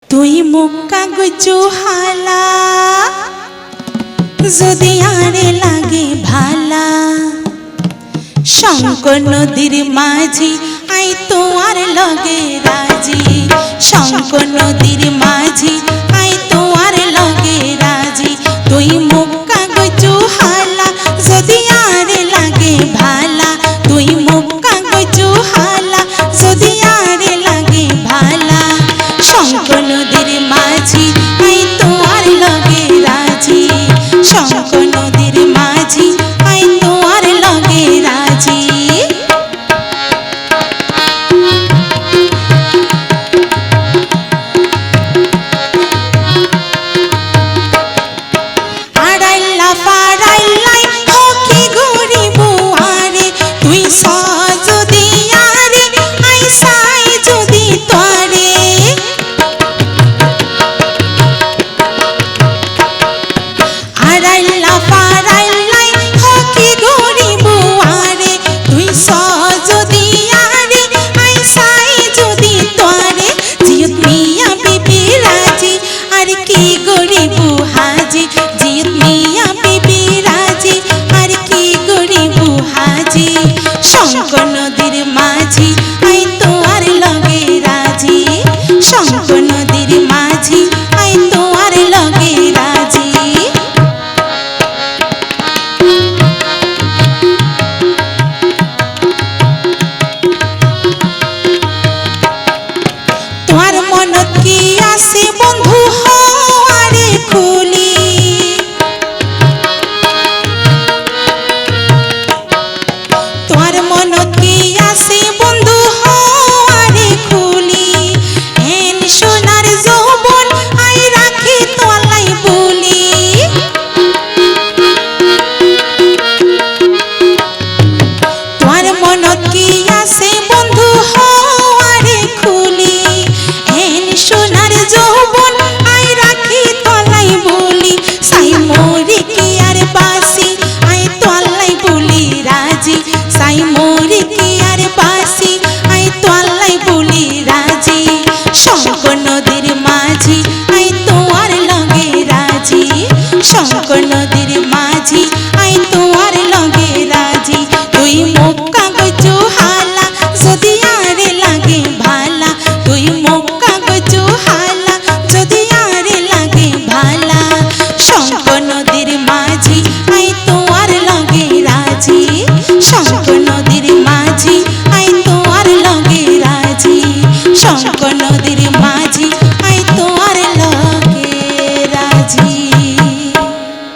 তুই মুখ কাগজু হালা যদি আরে লাগে ভালা শঙ্কর নদীর মাঝি আই তোমার লগে রাজি শঙ্কর নদীর মাঝি আই তোমার লগে রাজি তুই মুখ কাগজু হালা যদি আরে লাগে ভালা তুই মুখ কাগজু হালা যদি আরে লাগে ভালা শঙ্কর নদীর মাঝি আই তোমার লগে রাজি শঙ্কর নদীর মাঝি আই তোমার লগে রাজি আড়াইলা পাড়াইলাই হকি গড়ি বুয়ারে তুই যদি আরে আই সাই যদি তোরে আড়াইলা পাড়াইলাই হকি গড়ি বুয়ারে তুই যদি আরে আই সাই যদি তোরে জিয়ত মিয়া বিবি রাজি আর কি গড়ি বুহাজি জিয়ত মিয়া বিবি রাজি আর কি গড়ি বুহাজি শঙ্কর নদীর মাঝি আই তোমার লগে রাজি শঙ্কর নদীর মাঝি